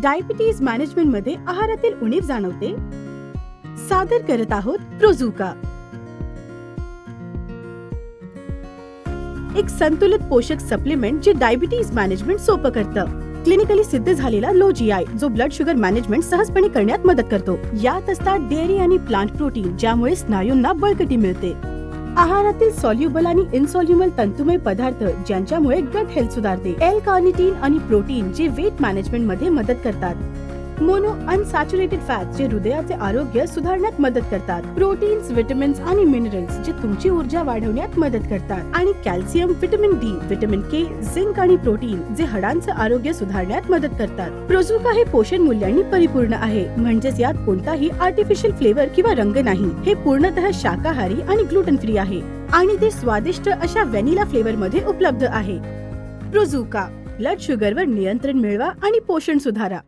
Diabetes management मध्ये आहारातील उणीव जाणवते? सादर करत आहोत प्रोझुका, एक संतुलित पोषक सप्लिमेंट जे डायबिटीज मॅनेजमेंट सोपं करतं. क्लिनिकली सिद्ध झालेला लो GI जो ब्लड शुगर मॅनेजमेंट सहजपणे करण्यात मदत करतो. यात असतात डेअरी आणि प्लांट प्रोटीन ज्यामुळे स्नायूंना बळकटी मिळते. आहारातील सॉल्युबल आणि इनसॉल्युबल तंतुमय पदार्थ ज्यांच्यामुळे गट हेल्थ सुधारते. L-कार्निटीन आणि प्रोटीन जे वेट मॅनेजमेंट मध्ये मदत करतात. मोनो अनसॅच्युरेटेड फॅट्स जे हृदयाचे आरोग्य सुधारण्यात मदत करतात. प्रोटीन्स, विटामिन्स आणि मिनरल्स जे तुमची ऊर्जा वाढवण्यात मदत करतात. आणि calcium, vitamin D, vitamin K, zinc आणि प्रोटीन जे हाडांचं आरोग्य सुधारण्यात मदत करतात. प्रोझुका हे पोषण मूल्यांनी परिपूर्ण आहे, म्हणजेच यात कोणताही आर्टिफिशियल फ्लेवर किंवा रंग नाही. हे पूर्णतः शाकाहारी आणि ग्लुटेन फ्री आहे आणि ते स्वादिष्ट अशा व्हॅनिला फ्लेवर मध्ये उपलब्ध आहे. प्रोझुका, ब्लड शुगरवर नियंत्रण मिळवा आणि पोषण सुधारा.